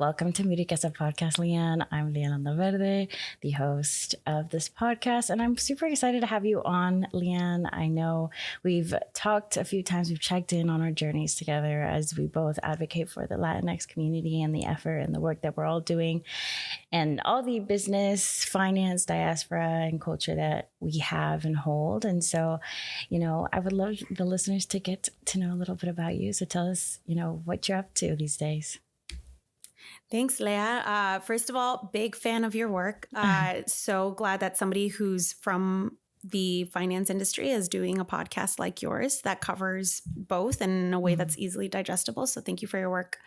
Welcome to Riqueza podcast, Lyanne. I'm Lyanne Alfaro, the host of this podcast, and I'm super excited to have you on, Lyanne. I know we've talked a few times, we've checked in on our journeys together as we both advocate for the Latinx community and the effort and the work that we're all doing and all the business, finance, diaspora, and culture that we have and hold. And so, I would love the listeners to get to know a little bit about you. So tell us, what you're up to these days. Thanks, Leah. First of all, big fan of your work. So glad that somebody who's from the finance industry is doing a podcast like yours that covers both in a way that's easily digestible. So thank you for your work.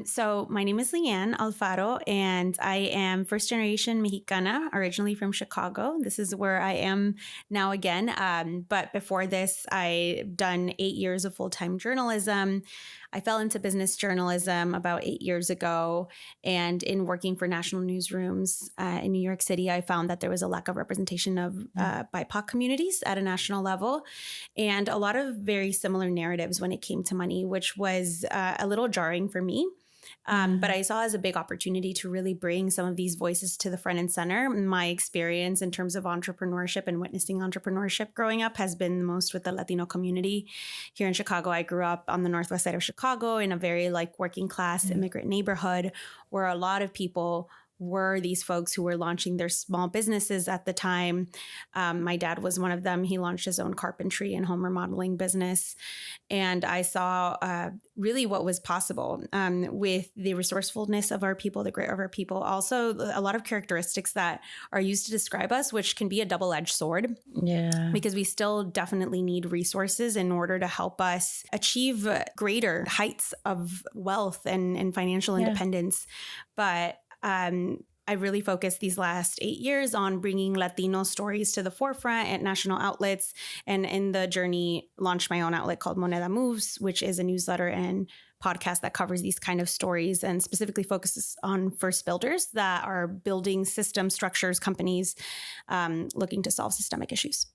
So my name is Lyanne Alfaro, and I am first generation Mexicana, originally from Chicago. This is where I am now again. But before this, I've done 8 years of full-time journalism. I fell into business journalism about 8 years ago. And in working for national newsrooms in New York City, I found that there was a lack of representation of BIPOC communities at a national level and a lot of very similar narratives when it came to money, which was a little jarring for me. But I saw as a big opportunity to really bring some of these voices to the front and center. My experience in terms of entrepreneurship and witnessing entrepreneurship growing up has been the most with the Latino community. Here in Chicago, I grew up on the northwest side of Chicago in a very working class immigrant neighborhood where a lot of people were these folks who were launching their small businesses at the time. My dad was one of them. He launched his own carpentry and home remodeling business. And I saw really what was possible with the resourcefulness of our people, the grit of our people. Also, a lot of characteristics that are used to describe us, which can be a double-edged sword. Yeah. Because we still definitely need resources in order to help us achieve greater heights of wealth and financial independence. But I really focused these last 8 years on bringing Latino stories to the forefront at national outlets, and in the journey launched my own outlet called Moneda Moves, which is a newsletter and podcast that covers these kind of stories and specifically focuses on first builders that are building system structures, companies looking to solve systemic issues.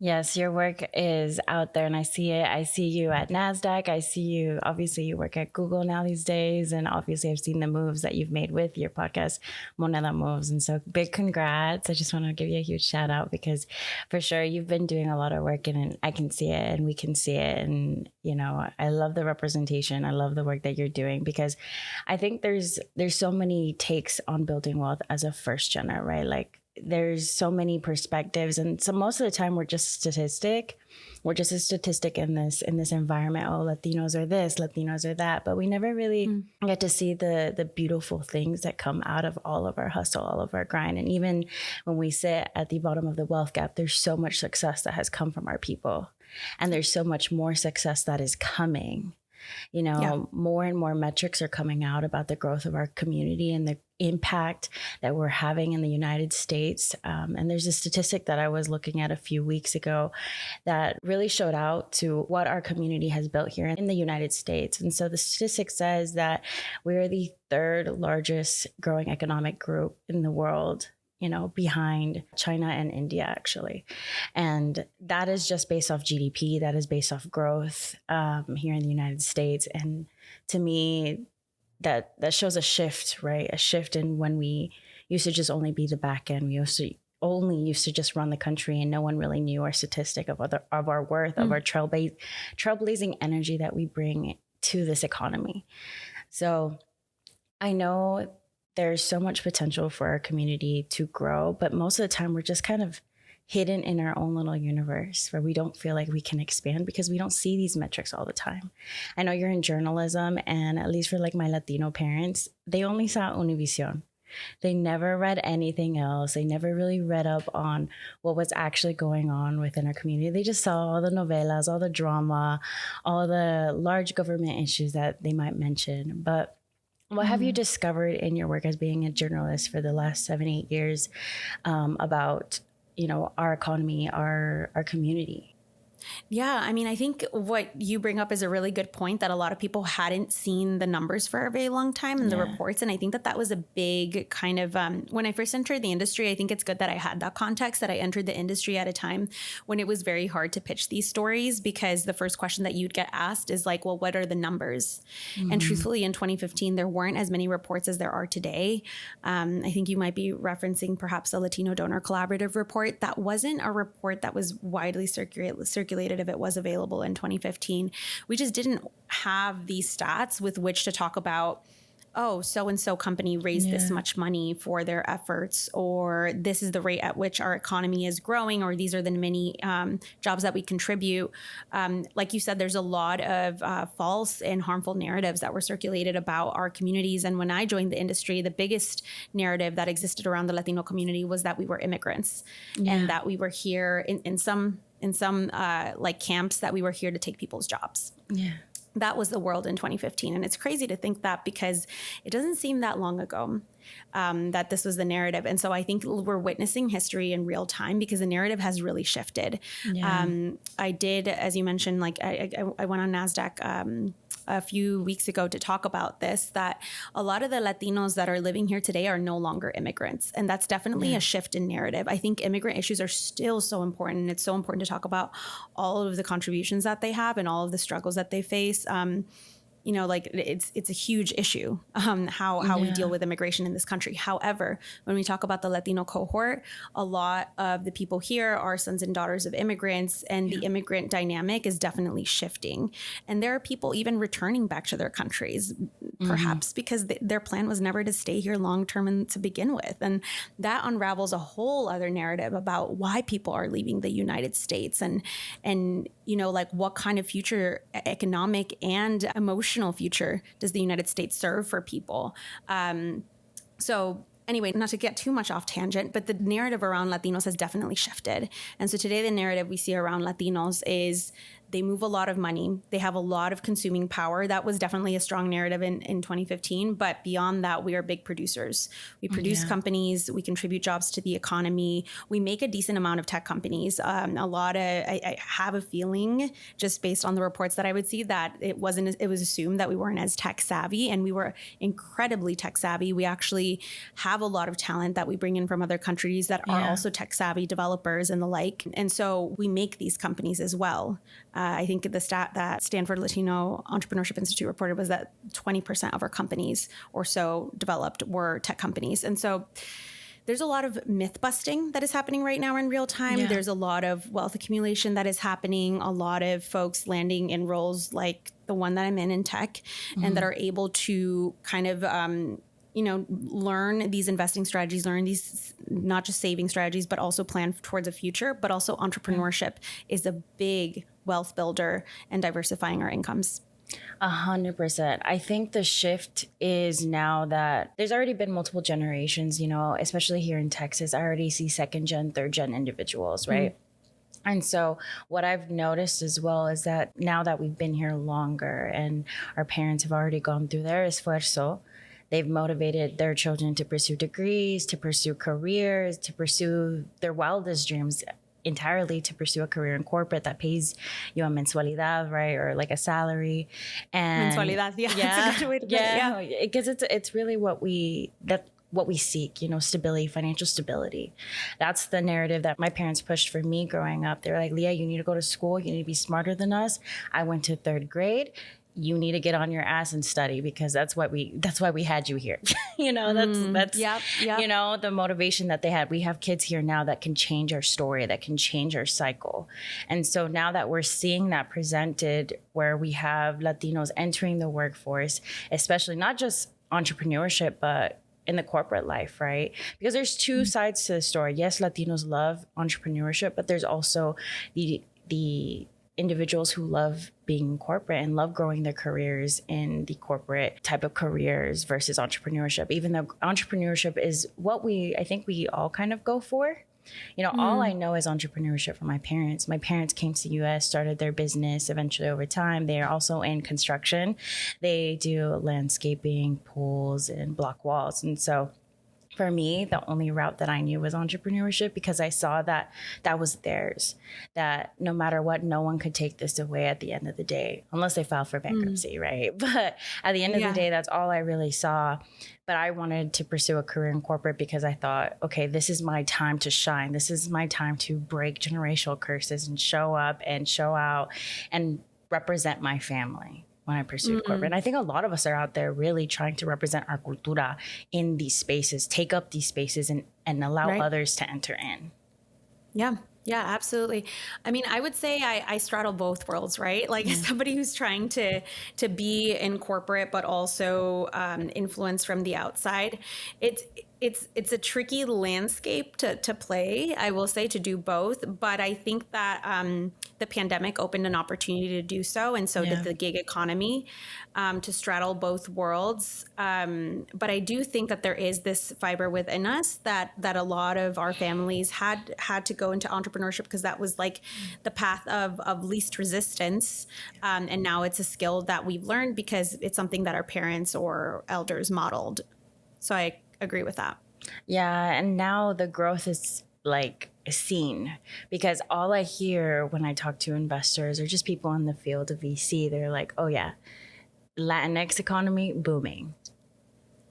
Yes, your work is out there and I see it. I see you at Nasdaq. I see you, obviously you work at Google now these days. And obviously I've seen the moves that you've made with your podcast, Moneda Moves. And so big congrats. I just want to give you a huge shout out because for sure you've been doing a lot of work and I can see it and we can see it. And, I love the representation. I love the work that you're doing because I think there's so many takes on building wealth as a first gener, right? There's so many perspectives. And so most of the time we're just a statistic. We're just a statistic in this environment. Oh, Latinos are this, Latinos are that. But we never really get to see the beautiful things that come out of all of our hustle, all of our grind. And even when we sit at the bottom of the wealth gap, there's so much success that has come from our people. And there's so much more success that is coming. More and more metrics are coming out about the growth of our community and the impact that we're having in the United States. And there's a statistic that I was looking at a few weeks ago that really showed out to what our community has built here in the United States. And so the statistic says that we're the third largest growing economic group in the world, behind China and India, actually. And that is just based off GDP. That is based off growth here in the United States. And to me, that shows a shift, right? A shift in when we used to just only be the back end. We used to just run the country and no one really knew our statistic of our worth, of our trailblazing energy that we bring to this economy. So I know there's so much potential for our community to grow, but most of the time we're just kind of hidden in our own little universe where we don't feel like we can expand because we don't see these metrics all the time. I know you're in journalism, and at least for my Latino parents, they only saw Univision. They never read anything else. They never really read up on what was actually going on within our community. They just saw all the novelas, all the drama, all the large government issues that they might mention. But what have you discovered in your work as being a journalist for the last 7-8 years about, our economy, our community? Yeah, I mean, I think what you bring up is a really good point, that a lot of people hadn't seen the numbers for a very long time and the reports. And I think that that was a big kind of, when I first entered the industry, I think it's good that I had that context, that I entered the industry at a time when it was very hard to pitch these stories, because the first question that you'd get asked is like, well, what are the numbers? And truthfully, in 2015, there weren't as many reports as there are today. I think you might be referencing perhaps the Latino Donor Collaborative report. That wasn't a report that was widely circulated if it was available in 2015. We just didn't have these stats with which to talk about, oh, so-and-so company raised this much money for their efforts, or this is the rate at which our economy is growing, or these are the many jobs that we contribute. Like you said, there's a lot of false and harmful narratives that were circulated about our communities. And when I joined the industry, the biggest narrative that existed around the Latino community was that we were immigrants and that we were here in some like camps, that we were here to take people's jobs. Yeah. That was the world in 2015. And it's crazy to think that, because it doesn't seem that long ago that this was the narrative. And so I think we're witnessing history in real time, because the narrative has really shifted. Yeah. I did, as you mentioned, like I went on Nasdaq a few weeks ago to talk about this, that a lot of the Latinos that are living here today are no longer immigrants. And that's definitely a shift in narrative. I think immigrant issues are still so important. And it's so important to talk about all of the contributions that they have and all of the struggles that they face. You know, like it's a huge issue, how we deal with immigration in this country. However, when we talk about the Latino cohort, a lot of the people here are sons and daughters of immigrants, and the immigrant dynamic is definitely shifting. And there are people even returning back to their countries, perhaps because their plan was never to stay here long term and to begin with. And that unravels a whole other narrative about why people are leaving the United States, and you know, like what kind of future, economic and emotional future, does the United States serve for people? So anyway, not to get too much off tangent, but the narrative around Latinos has definitely shifted. And so today the narrative we see around Latinos is they move a lot of money. They have a lot of consuming power. That was definitely a strong narrative in 2015. But beyond that, we are big producers. We produce companies. We contribute jobs to the economy. We make a decent amount of tech companies. I have a feeling, just based on the reports that I would see, that it was assumed that we weren't as tech savvy, and we were incredibly tech savvy. We actually have a lot of talent that we bring in from other countries that are also tech savvy developers and the like. And so we make these companies as well. I think the stat that Stanford Latino Entrepreneurship Institute reported was that 20% of our companies or so developed were tech companies. And so there's a lot of myth busting that is happening right now in real time. There's a lot of wealth accumulation that is happening. A lot of folks landing in roles like the one that I'm in tech, and that are able to kind of learn these investing strategies, learn these not just saving strategies, but also plan towards a future. But also entrepreneurship is a big wealth builder and diversifying our incomes. 100%. I think the shift is now that there's already been multiple generations, especially here in Texas. I already see second gen, third gen individuals, right? And so what I've noticed as well is that now that we've been here longer and our parents have already gone through their esfuerzo, they've motivated their children to pursue degrees, to pursue careers, to pursue their wildest dreams, entirely to pursue a career in corporate that pays you a mensualidad, right? Or like a salary. And mensualidad, that's a good way to put it. Because it's really what we seek, stability, financial stability. That's the narrative that my parents pushed for me growing up. They're like, Leah, you need to go to school. You need to be smarter than us. I went to third grade. You need to get on your ass and study, because that's why we had you here. That's the motivation that they had. We have kids here now that can change our story, that can change our cycle. And so now that we're seeing that presented, where we have Latinos entering the workforce, especially not just entrepreneurship, but in the corporate life, right? Because there's two sides to the story. Yes, Latinos love entrepreneurship, but there's also the individuals who love being corporate and love growing their careers in the corporate type of careers versus entrepreneurship, even though entrepreneurship is what I think we all kind of go for. All I know is entrepreneurship from my parents. My parents came to the U.S., started their business eventually over time. They are also in construction. They do landscaping, pools, and block walls. And so for me, the only route that I knew was entrepreneurship, because I saw that that was theirs, that no matter what, no one could take this away at the end of the day, unless they filed for bankruptcy, right? But at the end of the day, that's all I really saw. But I wanted to pursue a career in corporate because I thought, okay, this is my time to shine. This is my time to break generational curses and show up and show out and represent my family when I pursued corporate. And I think a lot of us are out there really trying to represent our cultura in these spaces, take up these spaces and allow others to enter in. Yeah. Yeah, absolutely. I mean, I would say I straddle both worlds, right? Like as somebody who's trying to be in corporate, but also influence from the outside. It's a tricky landscape to play, I will say, to do both. But I think that the pandemic opened an opportunity to do so. And so did the gig economy, to straddle both worlds. But I do think that there is this fiber within us that a lot of our families had to go into entrepreneurship because that was like the path of least resistance. And now it's a skill that we've learned because it's something that our parents or elders modeled. So I agree with that. Yeah. And now the growth is like seen, because all I hear when I talk to investors or just people in the field of VC, they're like, oh yeah, Latinx economy booming.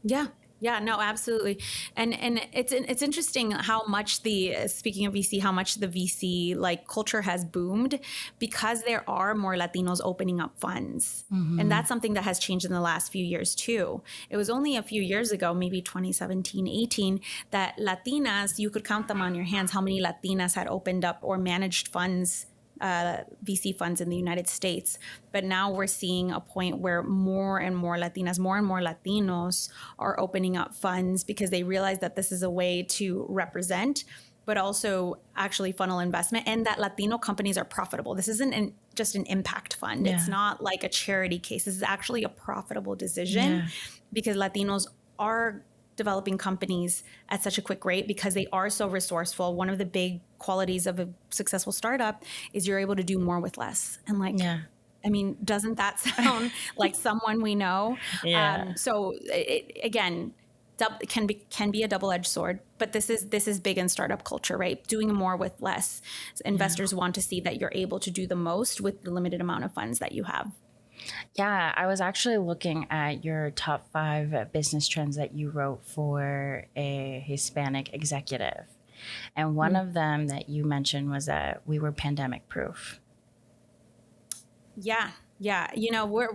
Yeah. Yeah, no, absolutely. And it's interesting how much speaking of VC, how much the VC like culture has boomed because there are more Latinos opening up funds. And that's something that has changed in the last few years too. It was only a few years ago, maybe 2017, 18, that Latinas, you could count them on your hands, how many Latinas had opened up or managed funds, VC funds in the United States. But now we're seeing a point where more and more Latinas, more and more Latinos are opening up funds because they realize that this is a way to represent, but also actually funnel investment, and that Latino companies are profitable. This isn't just an impact fund. Yeah. It's not like a charity case. This is actually a profitable decision because Latinos are developing companies at such a quick rate because they are so resourceful. One of the big qualities of a successful startup is you're able to do more with less. And like, I mean, doesn't that sound like someone we know? So again, can be a double-edged sword, but this is big in startup culture, right? Doing more with less. Investors want to see that you're able to do the most with the limited amount of funds that you have. Yeah, I was actually looking at your top 5 business trends that you wrote for a Hispanic executive. And one of them that you mentioned was that we were pandemic proof. Yeah. You know,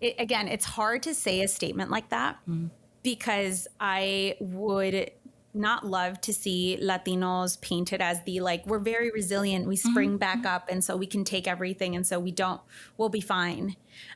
again, it's hard to say a statement like that because I would not love to see Latinos painted as the like, we're very resilient, we spring back up, and so we can take everything, and so we'll be fine.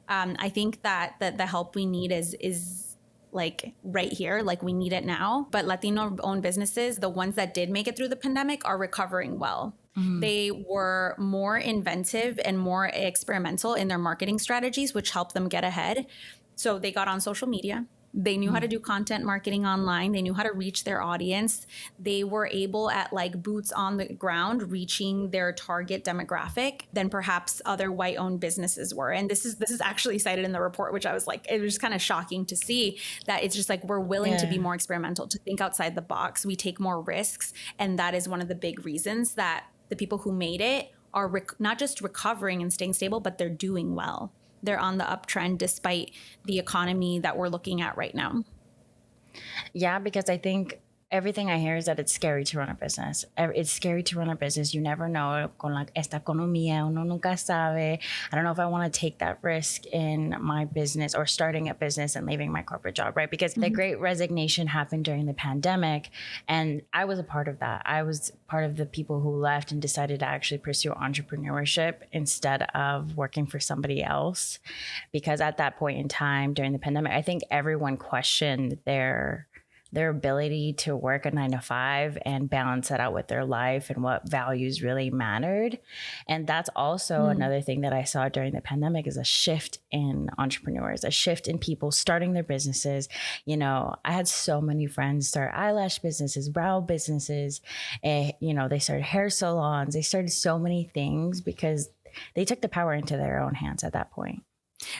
I think that the help we need is like right here, like we need it now. But Latino owned businesses, the ones that did make it through the pandemic, are recovering well. They were more inventive and more experimental in their marketing strategies, which helped them get ahead. So they got on social media. They knew how to do content marketing online. They knew how to reach their audience. They were able at like boots on the ground, reaching their target demographic than perhaps other white-owned businesses were. And this is actually cited in the report, which I was like, it was kind of shocking to see that it's just like, we're willing to be more experimental, to think outside the box. We take more risks. And that is one of the big reasons that the people who made it are not just recovering and staying stable, but they're doing well. They're on the uptrend despite the economy that we're looking at right now. Yeah, because I think everything I hear is that it's scary to run a business. It's scary to run a business. You never know. Con esta economía, uno nunca sabe. I don't know if I want to take that risk in my business or starting a business and leaving my corporate job, right? Because the great resignation happened during the pandemic. And I was a part of that. I was part of the people who left and decided to actually pursue entrepreneurship instead of working for somebody else. Because at that point in time during the pandemic, I think everyone questioned their ability to work a 9-to-5 and balance that out with their life and what values really mattered. And that's also another thing that I saw during the pandemic is a shift in entrepreneurs, a shift in people starting their businesses. You know, I had so many friends start eyelash businesses, brow businesses, they started hair salons. They started so many things because they took the power into their own hands at that point.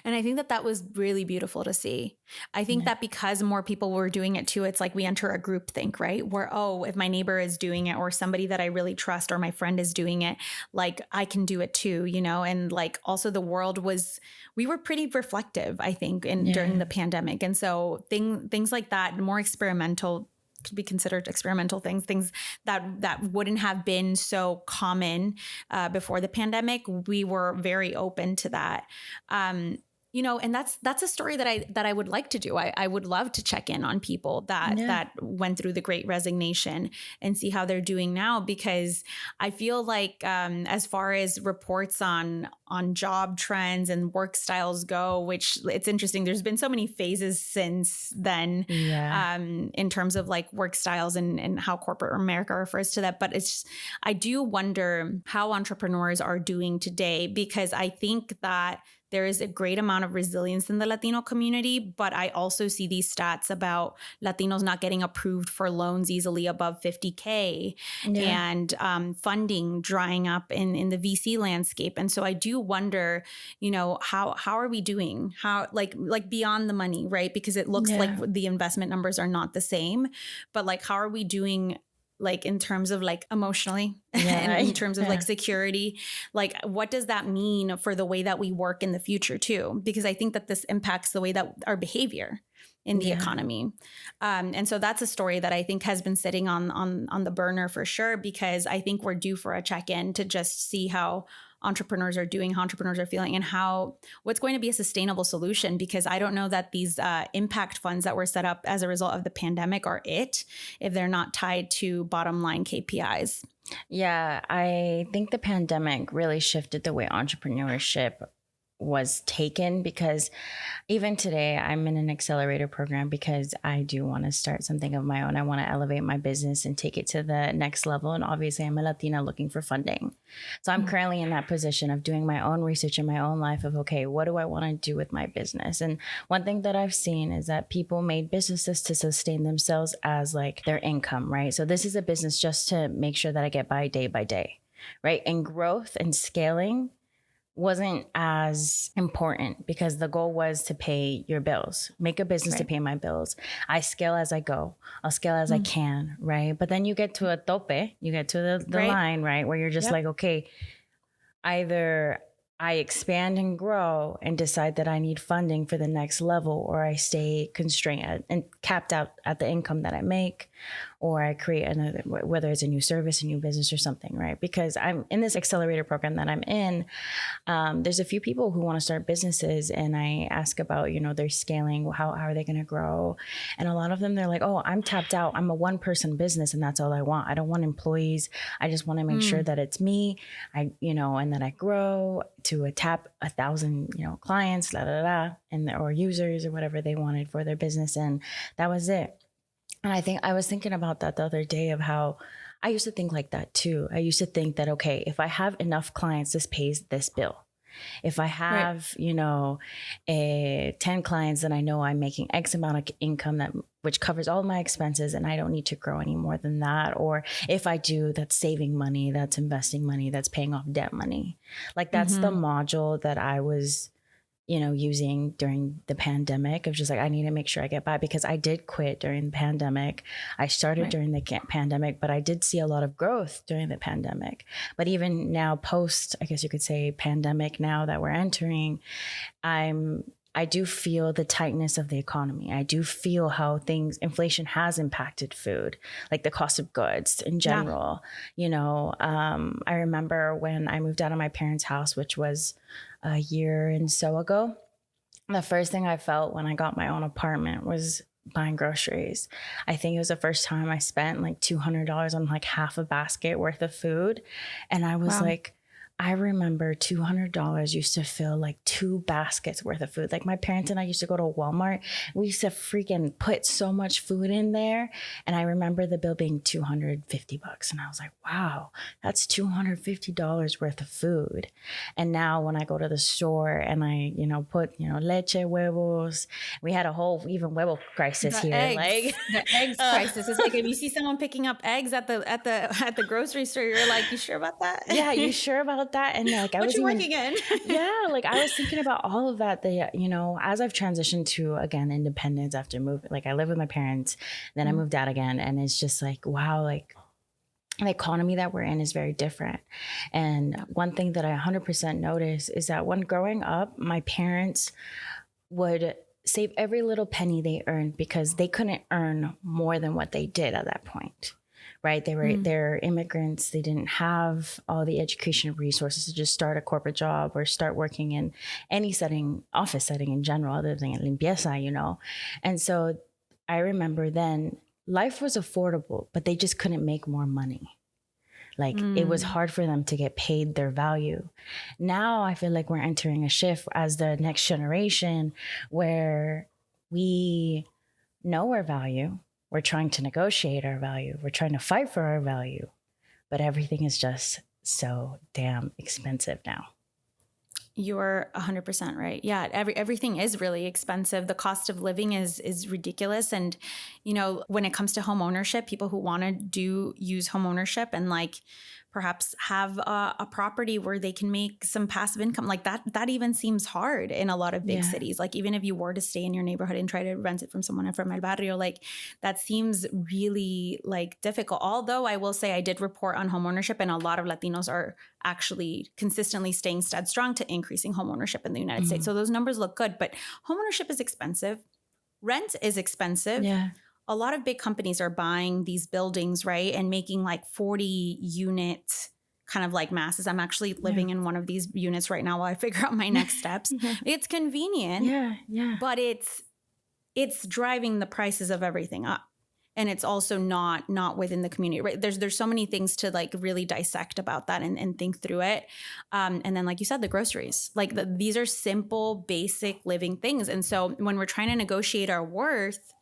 And I think that that was really beautiful to see. I think that because more people were doing it too, it's like we enter a group think, right? Where, oh, if my neighbor is doing it or somebody that I really trust or my friend is doing it, like I can do it too, you know? And like also the world we were pretty reflective, I think, during the pandemic. And so things like that, more experimental, could be considered experimental things that wouldn't have been so common before the pandemic. We were very open to that. You know, and that's a story that I would like to do. I would love to check in on people that went through the Great Resignation and see how they're doing now, because I feel like as far as reports on job trends and work styles go, which it's interesting, there's been so many phases since then in terms of like work styles and how corporate America refers to that. But I do wonder how entrepreneurs are doing today, because I think that there is a great amount of resilience in the Latino community, but I also see these stats about Latinos not getting approved for loans easily above 50K and funding drying up in the VC landscape. And so I do wonder, you know, how are we doing? How like beyond the money, right? Because it looks like the investment numbers are not the same, but like how are we doing, like in terms of like emotionally and in terms of like security, like what does that mean for the way that we work in the future too? Because I think that this impacts the way that our behavior in the economy. And so that's a story that I think has been sitting on the burner for sure, because I think we're due for a check-in to just see how entrepreneurs are doing, how entrepreneurs are feeling, and what's going to be a sustainable solution. Because I don't know that these impact funds that were set up as a result of the pandemic are if they're not tied to bottom line KPIs. Yeah, I think the pandemic really shifted the way entrepreneurship was taken, because even today I'm in an accelerator program because I do want to start something of my own. I want to elevate my business and take it to the next level. And obviously I'm a Latina looking for funding. So I'm currently in that position of doing my own research in my own life of, okay, what do I want to do with my business? And one thing that I've seen is that people made businesses to sustain themselves as like their income, right? So this is a business just to make sure that I get by day, right? And growth and scaling wasn't as important, because the goal was to pay your bills, make a business to pay my bills. I scale as I go. I'll scale as I can, right? But then you get to a tope, you get to the line, right? Where you're just like, okay, either I expand and grow and decide that I need funding for the next level, or I stay constrained and capped out at the income that I make, or I create another, whether it's a new service, a new business or something, right? Because I'm in this accelerator program that I'm in. There's a few people who want to start businesses, and I ask about, you know, their scaling, how are they going to grow? And a lot of them, they're like, oh, I'm tapped out. I'm a one person business and that's all I want. I don't want employees. I just want to make sure that it's me, and that I grow to tap 1,000, clients, and or users or whatever they wanted for their business. And that was it. And I was thinking about that the other day of how I used to think like that too. I used to think that, okay, if I have enough clients, this pays this bill. If I have, 10 clients, then I know I'm making X amount of income which covers all my expenses, and I don't need to grow any more than that. Or if I do, that's saving money, that's investing money, that's paying off debt money. Like that's the module that I was using during the pandemic of just like, I need to make sure I get by, because I did quit during the pandemic. I started during the pandemic, but I did see a lot of growth during the pandemic. But even now, post, I guess you could say pandemic, now that we're entering, I do feel the tightness of the economy. I do feel how inflation has impacted food, like the cost of goods in general. I remember when I moved out of my parents' house, which was a year and so ago, the first thing I felt when I got my own apartment was buying groceries. I think it was the first time I spent like $200 on like half a basket worth of food. And I was like, I remember $200 used to fill like 2 baskets worth of food. Like my parents and I used to go to Walmart. We used to freaking put so much food in there. And I remember the bill being $250. And I was like, wow, that's $250 worth of food. And now when I go to the store and I, put, leche, huevos, we had a whole even huevo crisis here. Eggs. The eggs crisis. It's like if you see someone picking up eggs at the grocery store, you're like, you sure about that? Yeah, you sure about that. And like, what you working in? Yeah. Like I was thinking about all of that, you know, as I've transitioned to, again, independence after moving, like I live with my parents, then I moved out again. And it's just like, wow, like the economy that we're in is very different. And one thing that I 100% notice is that when growing up, my parents would save every little penny they earned because they couldn't earn more than what they did at that point. Right. They're immigrants. They didn't have all the education resources to just start a corporate job or start working in any setting, office setting in general, other than limpieza, you know? And so I remember then life was affordable, but they just couldn't make more money. Like it was hard for them to get paid their value. Now I feel like we're entering a shift as the next generation where we know our value. We're trying to negotiate our value. We're trying to fight for our value, but everything is just so damn expensive now. You're 100% right. Yeah, everything is really expensive. The cost of living is ridiculous. And, you know, when it comes to home ownership, people who want to use home ownership and like perhaps have a property where they can make some passive income, like that even seems hard in a lot of big cities. Like even if you were to stay in your neighborhood and try to rent it from someone from el barrio, like that seems really like difficult. Although I will say I did report on home ownership, and a lot of Latinos are actually consistently staying stead strong to increasing home ownership in the United States. So those numbers look good, but home ownership is expensive. Rent is expensive. Yeah. A lot of big companies are buying these buildings, right, and making like 40 unit kind of like masses. I'm actually living in one of these units right now while I figure out my next steps. It's convenient, but it's driving the prices of everything up. And it's also not within the community, right? There's so many things to like really dissect about that and think through it. And then, like you said, the groceries, like these are simple, basic living things. And so when we're trying to negotiate our worth,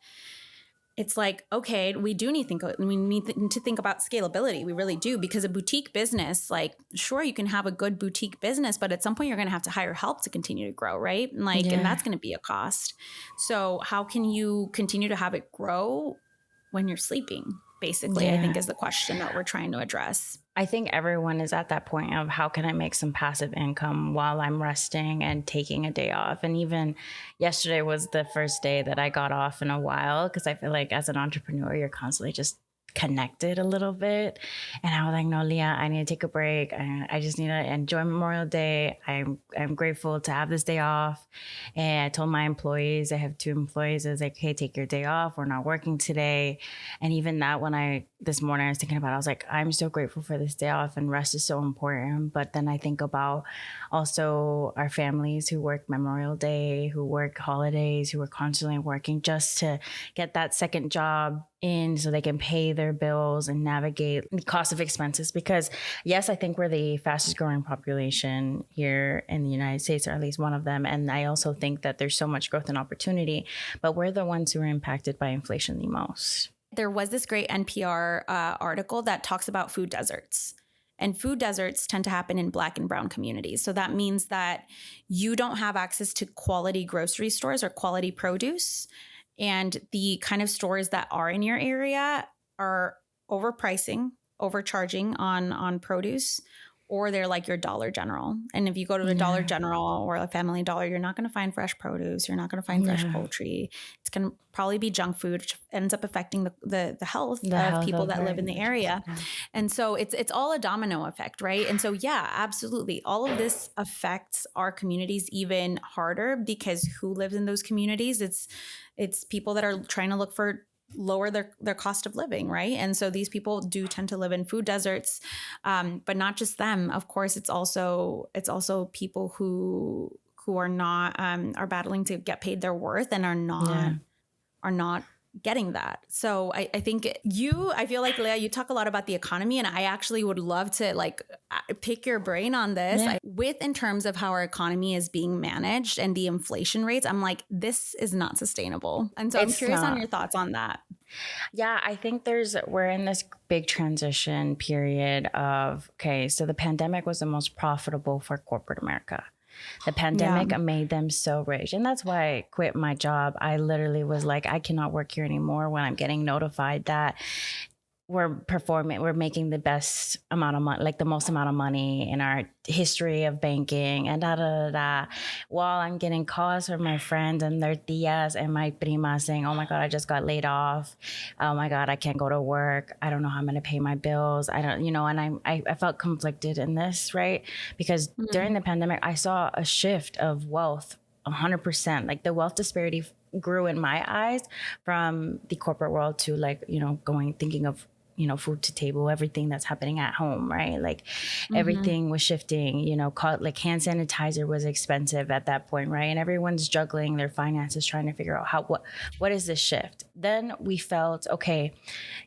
it's like, okay, we need to think about scalability. We really do, because a boutique business, like, sure, you can have a good boutique business, but at some point you're going to have to hire help to continue to grow, right? And and that's going to be a cost. So how can you continue to have it grow when you're sleeping? Basically, I think is the question that we're trying to address. I think everyone is at that point of how can I make some passive income while I'm resting and taking a day off. And even yesterday was the first day that I got off in a while, because I feel like as an entrepreneur, you're constantly just connected a little bit. And I was like, no, Leah, I need to take a break. I just need to enjoy Memorial Day. I'm grateful to have this day off. And I told my employees, I have 2 employees, I was like, hey, take your day off. We're not working today. And even that, this morning I was thinking about it, I was like, I'm so grateful for this day off, and rest is so important. But then I think about also our families who work Memorial Day, who work holidays, who are constantly working just to get that second job in so they can pay their bills and navigate the cost of expenses. Because yes, I think we're the fastest growing population here in the United States, or at least one of them. And I also think that there's so much growth and opportunity, but we're the ones who are impacted by inflation the most. There was this great NPR article that talks about food deserts. And food deserts tend to happen in Black and brown communities. So that means that you don't have access to quality grocery stores or quality produce. And the kind of stores that are in your area are overcharging on produce, or they're like your Dollar General. And if you go to the Dollar General or a Family Dollar, you're not going to find fresh produce. You're not going to find fresh poultry. It's going to probably be junk food, which ends up affecting the health of people that live in the area. And so it's all a domino effect, right? And so, yeah, absolutely. All of this affects our communities even harder, because who lives in those communities? It's people that are trying to lower their cost of living, right? And so these people do tend to live in food deserts, but not just them. Of course, it's also people who are not are battling to get paid their worth and are not getting that. So I think I feel like, Leah, you talk a lot about the economy, and I actually would love to like pick your brain on this in terms of how our economy is being managed and the inflation rates. I'm like, this is not sustainable. And so I'm curious on your thoughts on that. Yeah, I think we're in this big transition period of, okay, so the pandemic was the most profitable for corporate America. The pandemic made them so rich. And that's why I quit my job. I literally was like, I cannot work here anymore when I'm getting notified that we're making the best amount of money, like the most amount of money in our history of banking, and while I'm getting calls from my friends and their tias and my primas saying, oh my God, I just got laid off. Oh my God, I can't go to work. I don't know how I'm going to pay my bills. I don't, and I felt conflicted in this, right? Because during the pandemic, I saw a shift of wealth 100%. Like the wealth disparity grew in my eyes from the corporate world to thinking of food to table, everything that's happening at home, right? Like everything was shifting, like hand sanitizer was expensive at that point, right? And everyone's juggling their finances, trying to figure out what is this shift? Then we felt, okay,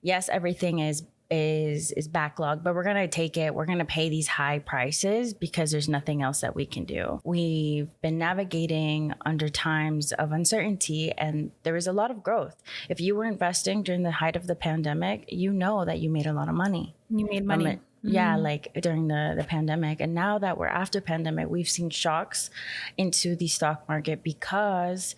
yes, everything is backlogged, but we're going to take it. We're going to pay these high prices because there's nothing else that we can do. We've been navigating under times of uncertainty, and there was a lot of growth. If you were investing during the height of the pandemic, you know that you made a lot of money. You made money. Yeah, like during the pandemic. And now that we're after pandemic, we've seen shocks into the stock market because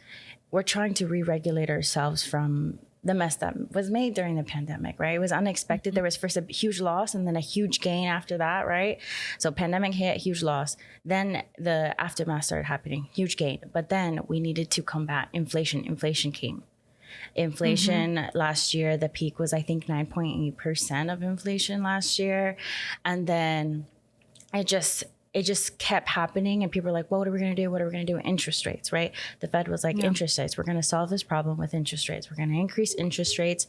we're trying to re-regulate ourselves from the mess that was made during the pandemic, right? It was unexpected. There was first a huge loss and then a huge gain after that, right? So pandemic hit, huge loss. Then the aftermath started happening, huge gain. But then we needed to combat inflation. Inflation came. Inflation last year, the peak was, I think, 9.8% of inflation last year. And then it just kept happening, and people were like, well, what are we going to do? What are we going to do? Interest rates, right? The Fed was like, interest rates. We're going to solve this problem with interest rates. We're going to increase interest rates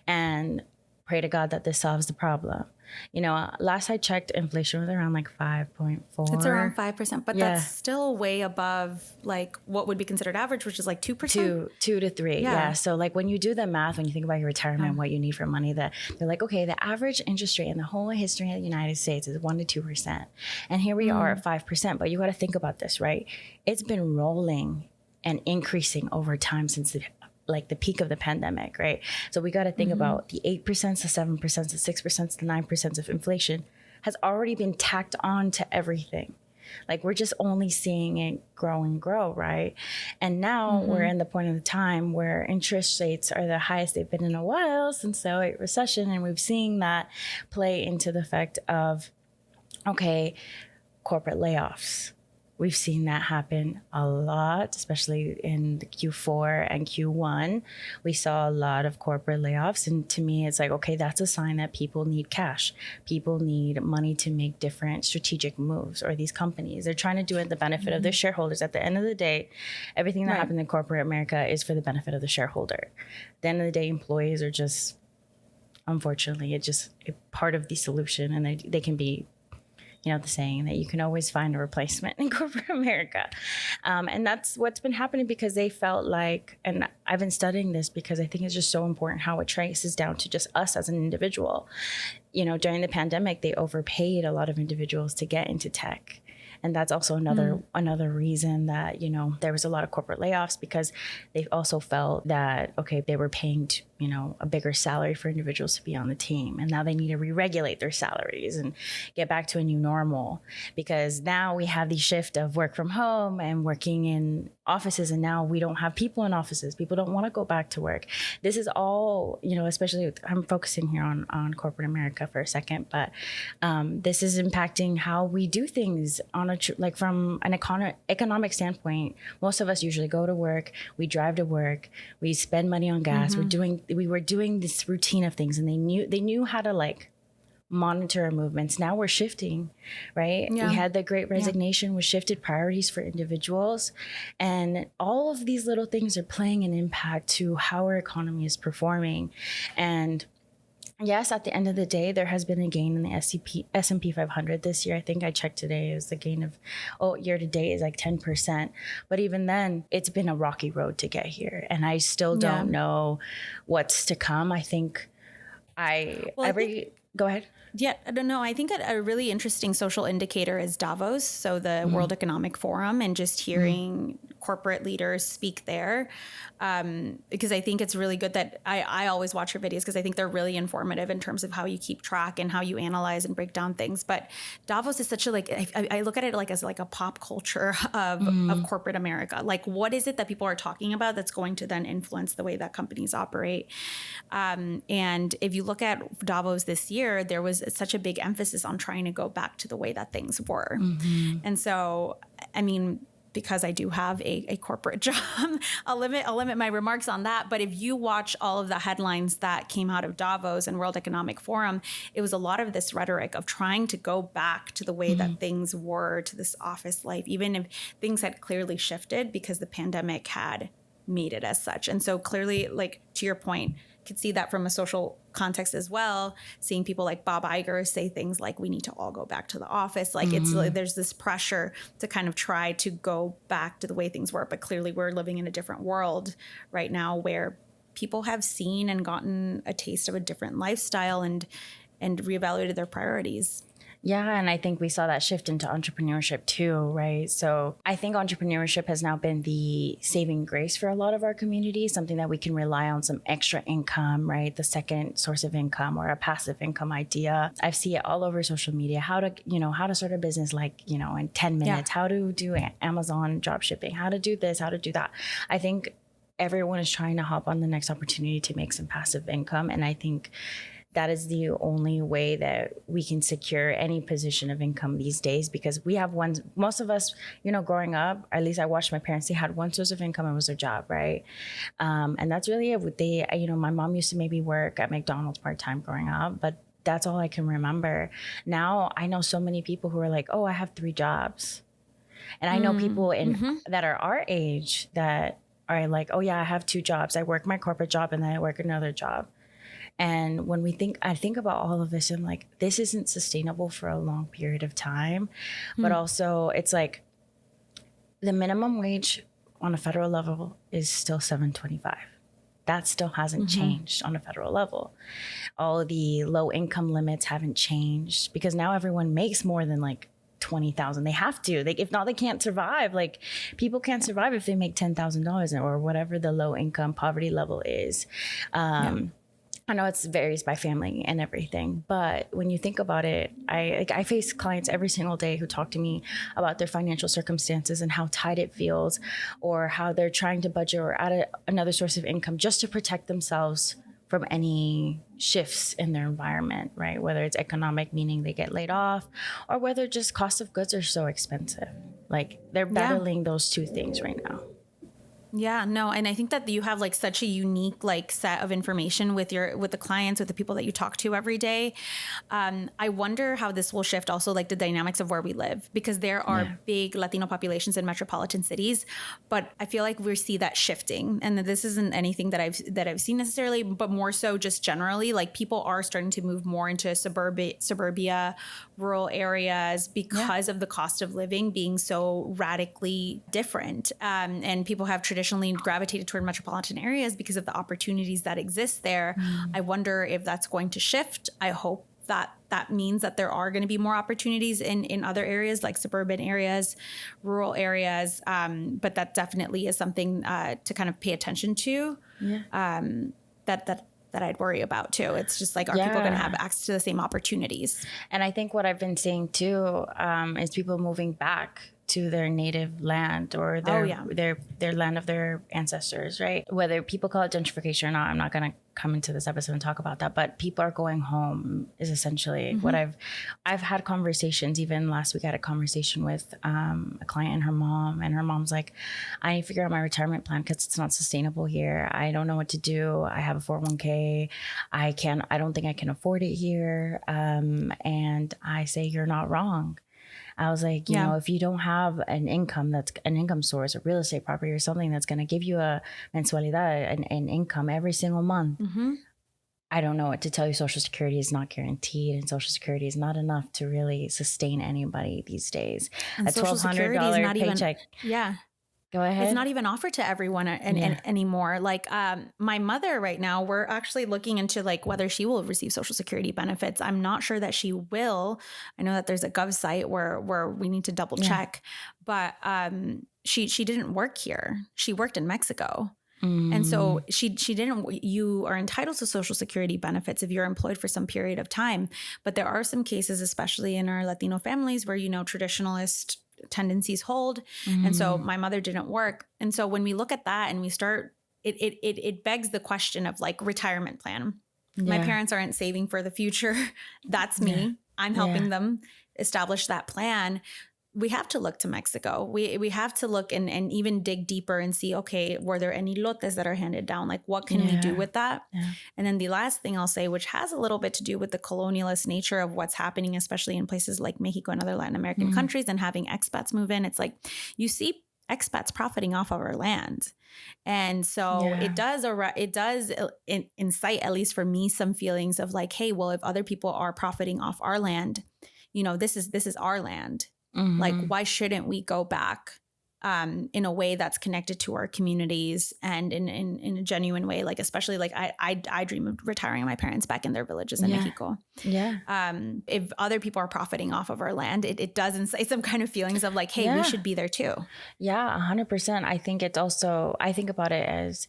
and pray to God that this solves the problem. Last I checked, inflation was around like 5.4. It's around 5%, but that's still way above like what would be considered average, which is like 2%. 2 to 3. Yeah. So like when you do the math, when you think about your retirement, what you need for money, that they're like, okay, the average interest rate in the whole history of the United States is 1% to 2%. And here we are at 5%. But you got to think about this, right? It's been rolling and increasing over time since the peak of the pandemic, right? So we got to think about the 8%, the 7%, the 6%, the 9% of inflation has already been tacked on to everything. Like we're just only seeing it grow and grow, right? And now we're in the point of the time where interest rates are the highest they've been in a while since the 2008 recession. And we've seen that play into the effect of, okay, corporate layoffs. We've seen that happen a lot, especially in the Q4 and Q1. We saw a lot of corporate layoffs. And to me, it's like, okay, that's a sign that people need cash. People need money to make different strategic moves, or these companies. They're trying to do it the benefit of their shareholders. At the end of the day, everything that happens in corporate America is for the benefit of the shareholder. At the end of the day, employees are just, unfortunately, it's just a part of the solution, and they can be, the saying that you can always find a replacement in corporate America. And that's what's been happening, because they felt like, and I've been studying this because I think it's just so important how it traces down to just us as an individual. During the pandemic, they overpaid a lot of individuals to get into tech. And that's also another reason that, there was a lot of corporate layoffs, because they also felt that, okay, they were paying, a bigger salary for individuals to be on the team. And now they need to re-regulate their salaries and get back to a new normal, because now we have the shift of work from home and working in offices. And now we don't have people in offices. People don't want to go back to work. This is all, especially I'm focusing here on corporate America for a second, but this is impacting how we do things on from an economic standpoint. Most of us usually go to work, we drive to work, we spend money on gas. We were doing this routine of things, and they knew how to monitor our movements. Now we're shifting, right? We had the Great Resignation, which shifted priorities for individuals. And all of these little things are playing an impact to how our economy is performing. And yes, at the end of the day, there has been a gain in the S&P 500 this year. I think I checked today, it was the gain of, year to date is like 10%. But even then, it's been a rocky road to get here. And I still don't know what's to come. I think go ahead. Yeah, I don't know. I think a really interesting social indicator is Davos, so the World Economic Forum, and just hearing corporate leaders speak there. Because I think it's really good that I always watch your videos because I think they're really informative in terms of how you keep track and how you analyze and break down things. But Davos is such a, like, I look at it like as like a pop culture of corporate America. Like, what is it that people are talking about that's going to then influence the way that companies operate? And if you look at Davos this year, there was such a big emphasis on trying to go back to the way that things were. And so, I mean, because I do have a corporate job, I'll limit my remarks on that. But if you watch all of the headlines that came out of Davos and World Economic Forum, it was a lot of this rhetoric of trying to go back to the way that things were, to this office life, even if things had clearly shifted because the pandemic had made it as such. And so clearly, like, to your point, could see that from a social context as well, seeing people like Bob Iger say things like, we need to all go back to the office. Like, it's like, there's this pressure to kind of try to go back to the way things were. But clearly we're living in a different world right now where people have seen and gotten a taste of a different lifestyle and reevaluated their priorities. Yeah, and I think we saw that shift into entrepreneurship too, right? So I think entrepreneurship has now been the saving grace for a lot of our communities, something that we can rely on, some extra income, right? The second source of income or a passive income idea. I see it all over social media, how to start a business like, in 10 minutes, how to do Amazon drop shipping, how to do this, how to do that. I think everyone is trying to hop on the next opportunity to make some passive income. And I think that is the only way that we can secure any position of income these days, because we have most of us, growing up, at least I watched my parents, they had one source of income and it was their job, right? And that's really it. My mom used to maybe work at McDonald's part-time growing up, but that's all I can remember. Now I know so many people who are like, oh, I have 3 jobs. And I know people that are our age that are like, oh yeah, I have 2 jobs. I work my corporate job and then I work another job. And when I think about all of this, I'm like, this isn't sustainable for a long period of time. But also it's like the minimum wage on a federal level is still $7.25. That still hasn't changed on a federal level. All of the low income limits haven't changed because now everyone makes more than like $20,000. They have to. If not, they can't survive. Like, people can't survive if they make $10,000 or whatever the low income poverty level is. I know it varies by family and everything, but when you think about it, I face clients every single day who talk to me about their financial circumstances and how tight it feels, or how they're trying to budget or add another source of income just to protect themselves from any shifts in their environment, right? Whether it's economic, meaning they get laid off, or whether just cost of goods are so expensive. Like, they're battling those 2 things right now. Yeah, no. And I think that you have like such a unique like set of information with the clients, with the people that you talk to every day. I wonder how this will shift also like the dynamics of where we live, because there are big Latino populations in metropolitan cities, but I feel like we see that shifting. And this isn't anything that I've seen necessarily, but more so just generally, like, people are starting to move more into suburbia, rural areas because of the cost of living being so radically different. And people have traditionally gravitated toward metropolitan areas because of the opportunities that exist there. I wonder if that's going to shift. I hope that means that there are going to be more opportunities in other areas like suburban areas, rural areas. But that definitely is something to kind of pay attention to. That I'd worry about too. It's just like, are people going to have access to the same opportunities? And I think what I've been seeing too is people moving back to their native land or their land of their ancestors, right? Whether people call it gentrification or not, I'm not going to come into this episode and talk about that, but people are going home is essentially what I've had conversations. Even last week I had a conversation with a client and her mom's like, I need to figure out my retirement plan because it's not sustainable here. I don't know what to do. I have a 401k. I don't think I can afford it here. And I say, you're not wrong. I was like, you know, if you don't have an income that's an income source, a real estate property or something that's going to give you a mensualidad, an income every single month, I don't know what to tell you. Social Security is not guaranteed, and Social Security is not enough to really sustain anybody these days. And a $1,200 paycheck. Go ahead. It's not even offered to everyone anymore. Like my mother right now, we're actually looking into like whether she will receive Social Security benefits. I'm not sure that she will. I know that there's a Gov site where we need to double check, but she didn't work here. She worked in Mexico. And so she didn't, you are entitled to Social Security benefits if you're employed for some period of time. But there are some cases, especially in our Latino families, where, traditionalist tendencies hold. And so my mother didn't work. And so when we look at that and we start, it begs the question of like retirement plan. My parents aren't saving for the future. That's me. I'm helping them establish that plan. We have to look to Mexico. We have to look and even dig deeper and see, okay, were there any lotes that are handed down? Like, what can we do with that? And then the last thing I'll say, which has a little bit to do with the colonialist nature of what's happening, especially in places like Mexico and other Latin American countries, and having expats move in. It's like you see expats profiting off of our land. And so it does incite, at least for me, some feelings of like, hey, well, if other people are profiting off our land, this is our land. Like, why shouldn't we go back in a way that's connected to our communities and in a genuine way? Like, especially like I dream of retiring my parents back in their villages in Mexico. If other people are profiting off of our land, it does incite some kind of feelings of like, hey, we should be there too. 100%. I think it's also, I think about it as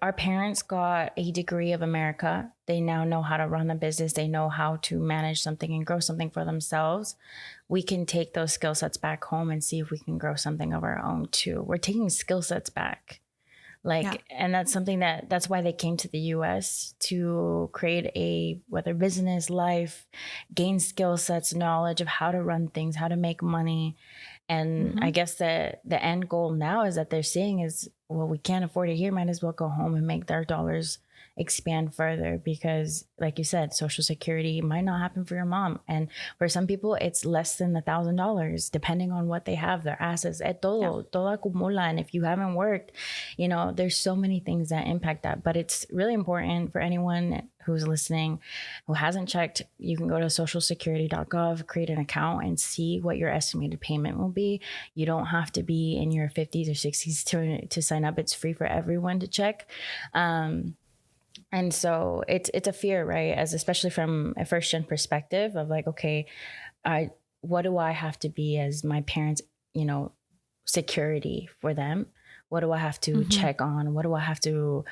our parents got a degree of America. They now know how to run a business. They know how to manage something and grow something for themselves. We can take those skill sets back home and see if we can grow something of our own too. We're taking skill sets back. And that's something that's why they came to the US, to create whether business, life, gain skill sets, knowledge of how to run things, how to make money. And I guess the end goal now is that they're seeing is, well, we can't afford it here. Might as well go home and make their dollars expand further, because like you said, Social Security might not happen for your mom. And for some people, it's less than $1,000, depending on what they have, their assets, todo acumula. And if you haven't worked, there's so many things that impact that. But it's really important for anyone who's listening, who hasn't checked, you can go to socialsecurity.gov, create an account and see what your estimated payment will be. You don't have to be in your 50s or 60s to sign up. It's free for everyone to check. And so it's a fear, right? Especially from a first gen perspective of like, okay, what do I have to be as my parents, security for them? What do I have to check on? What do I have to,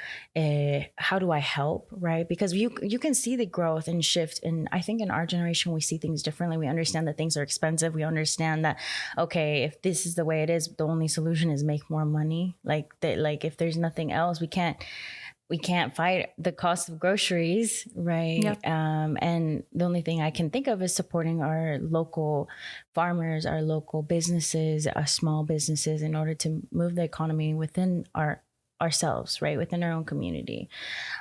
how do I help, right? Because you can see the growth and shift. And I think in our generation, we see things differently. We understand that things are expensive. We understand that, okay, if this is the way it is, the only solution is make more money. Like if there's nothing else, we can't fight the cost of groceries, right? Yep. And the only thing I can think of is supporting our local farmers, our local businesses, our small businesses, in order to move the economy within ourselves, right? Within our own community.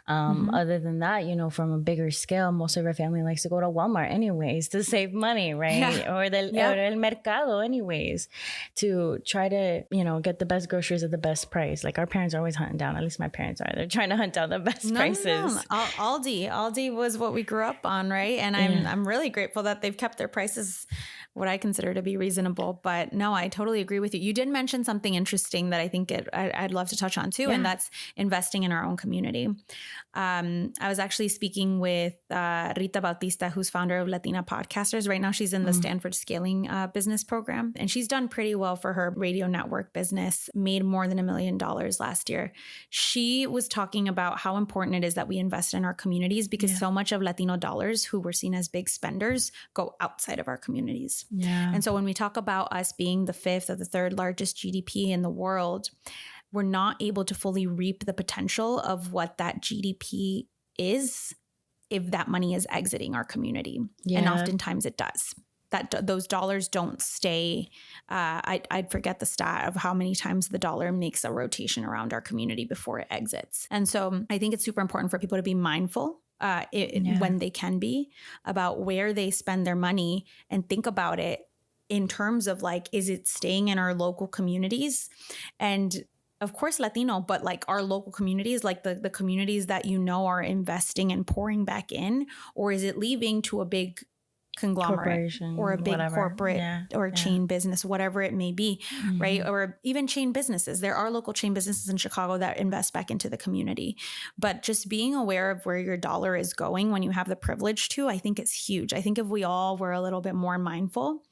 Other than that, from a bigger scale, most of our family likes to go to Walmart anyways to save money, right? Or el mercado anyways, to try to, get the best groceries at the best price. Like our parents are always hunting down, at least my parents are. They're trying to hunt down the best prices. No. Aldi was what we grew up on, right? And I'm really grateful that they've kept their prices what I consider to be reasonable. But no, I totally agree with you. You did mention something interesting that I think I'd love to touch on too, and that's investing in our own community. I was actually speaking with Rita Bautista, who's founder of Latina Podcasters. Right now, she's in the Stanford Scaling Business Program, and she's done pretty well for her radio network business, made more than $1 million last year. She was talking about how important it is that we invest in our communities, because so much of Latino dollars, who were seen as big spenders, go outside of our communities. Yeah. And so when we talk about us being the 5th or the 3rd largest GDP in the world, we're not able to fully reap the potential of what that GDP is if that money is exiting our community. Yeah. And oftentimes it does. Those dollars don't stay. I'd forget the stat of how many times the dollar makes a rotation around our community before it exits. And so I think it's super important for people to be mindful when they can be, about where they spend their money, and think about it in terms of like, is it staying in our local communities? And of course Latino, but like our local communities, like the communities that are investing and pouring back in, or is it leaving to a big conglomerate corporation or a big whatever. corporate or chain business, whatever it may be, right? Or even chain businesses. There are local chain businesses in Chicago that invest back into the community. But just being aware of where your dollar is going when you have the privilege to, I think it's huge. I think if we all were a little bit more mindful,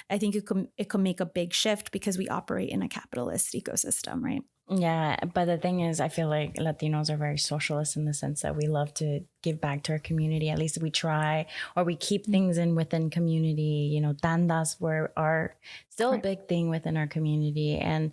I think it could make a big shift because we operate in a capitalist ecosystem, right? Yeah, but the thing is, I feel like Latinos are very socialist in the sense that we love to give back to our community. At least we try, or we keep things in within community. You know, tandas are still a big thing within our community. And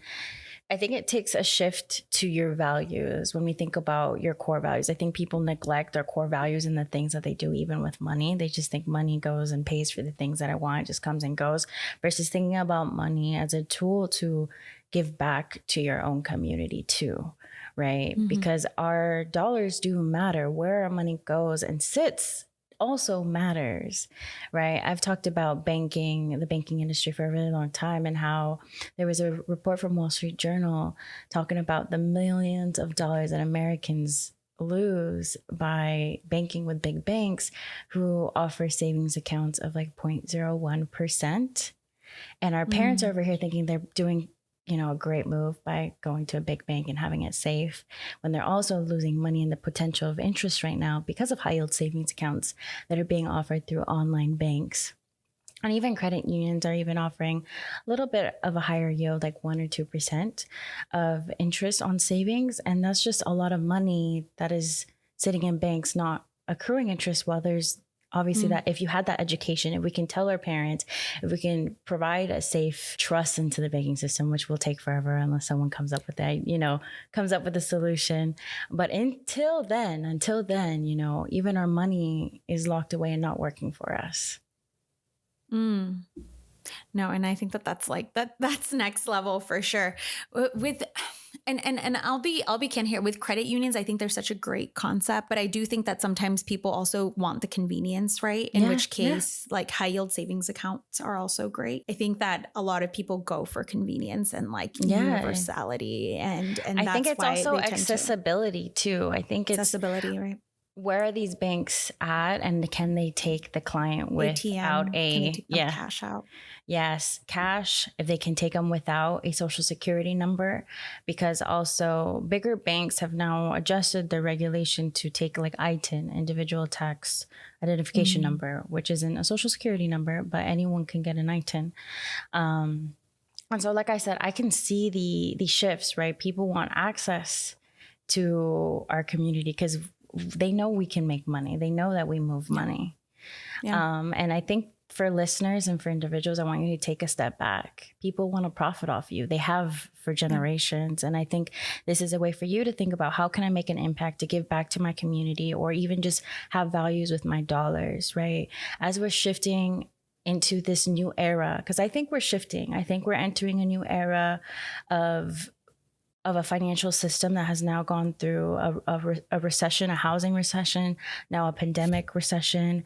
I think it takes a shift to your values when we think about your core values. I think people neglect their core values in the things that they do, even with money. They just think money goes and pays for the things that I want. It just comes and goes, versus thinking about money as a tool to give back to your own community too, right? Because our dollars do matter. Where our money goes and sits also matters, right? I've talked about the banking industry for a really long time, and how there was a report from Wall Street Journal talking about the millions of dollars that Americans lose by banking with big banks who offer savings accounts of like 0.01%. And our parents are over here thinking they're doing a great move by going to a big bank and having it safe, when they're also losing money in the potential of interest right now because of high yield savings accounts that are being offered through online banks. And even credit unions are even offering a little bit of a higher yield, like 1 or 2% of interest on savings. And that's just a lot of money that is sitting in banks, not accruing interest, while there's obviously that if you had that education, if we can tell our parents, if we can provide a safe trust into the banking system, which will take forever unless someone comes up with a solution. But until then, even our money is locked away and not working for us. No, and I think that's like that's next level for sure. And I'll be candid here with credit unions. I think they're such a great concept, but I do think that sometimes people also want the convenience, right? In which case, like high yield savings accounts are also great. I think that a lot of people go for convenience and like universality, and I think it's also accessibility too. I think it's accessibility, right? Where are these banks at, and can they take the client without cash out? Yes, cash, if they can take them without a social security number, because also bigger banks have now adjusted their regulation to take like ITIN, individual tax identification number, which isn't a social security number, but anyone can get an ITIN. And so, like I said, I can see the shifts, right? People want access to our community because they know we can make money. They know that we move money. And I think for listeners and for individuals, I want you to take a step back. People want to profit off you. They have for generations. And I think this is a way for you to think about, how can I make an impact to give back to my community, or even just have values with my dollars, right? As we're shifting into this new era, because I think we're shifting. I think we're entering a new era of a financial system that has now gone through a recession, a housing recession, now a pandemic recession.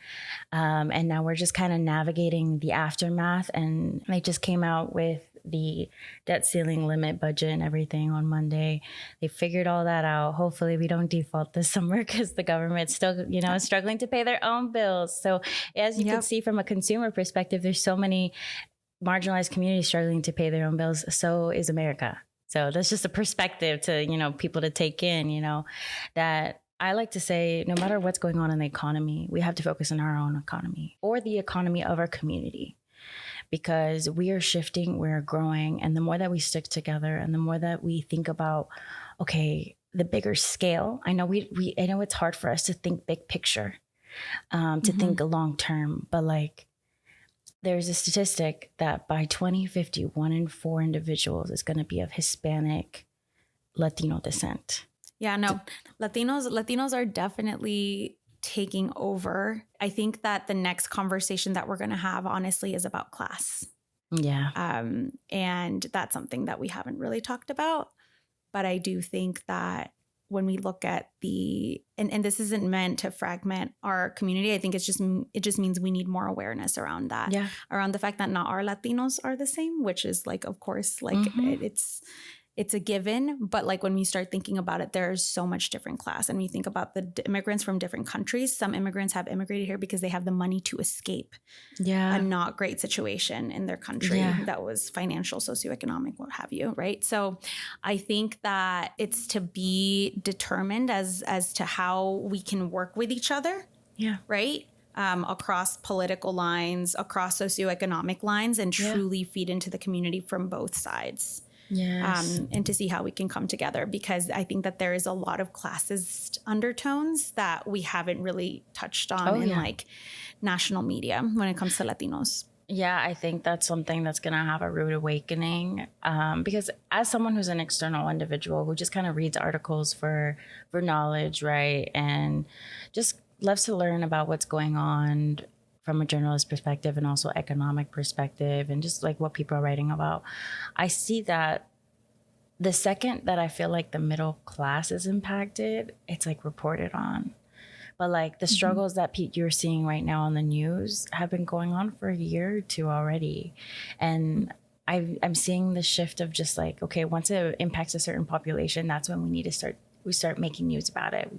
And now we're just kind of navigating the aftermath. And they just came out with the debt ceiling limit budget and everything on Monday. They figured all that out. Hopefully we don't default this summer, because the government's still, is struggling to pay their own bills. So as you can see from a consumer perspective, there's so many marginalized communities struggling to pay their own bills. So is America. So that's just a perspective to, people to take in, that I like to say, no matter what's going on in the economy, we have to focus on our own economy, or the economy of our community, because we are shifting, we're growing. And the more that we stick together, and the more that we think about, okay, the bigger scale. I know I know it's hard for us to think big picture, to think long term, but like, there's a statistic that by 2050, 1 in 4 individuals is going to be of Hispanic, Latino descent. Yeah, no, Latinos are definitely taking over. I think that the next conversation that we're going to have, honestly, is about class. Yeah. And that's something that we haven't really talked about. But I do think that when we look at and this isn't meant to fragment our community, I think it just means we need more awareness around that, around the fact that not all Latinos are the same, which is like, of course, like it's it's a given, but like when we start thinking about it, there's so much different class. And when you think about the immigrants from different countries, some immigrants have immigrated here because they have the money to escape a not great situation in their country that was financial, socioeconomic, what have you, right? So I think that it's to be determined as to how we can work with each other, right? Across political lines, across socioeconomic lines, and truly feed into the community from both sides. Yes. And to see how we can come together, because I think that there is a lot of classist undertones that we haven't really touched on in like national media when it comes to Latinos. Yeah, I think that's something that's going to have a rude awakening, because as someone who's an external individual who just kind of reads articles for knowledge, right, and just loves to learn about what's going on from a journalist perspective and also economic perspective and just like what people are writing about, I see that the second that I feel like the middle class is impacted, it's like reported on. But like the struggles that you're seeing right now on the news have been going on for a year or two already. And I'm seeing the shift of just like, okay, once it impacts a certain population, that's when we start making news about it.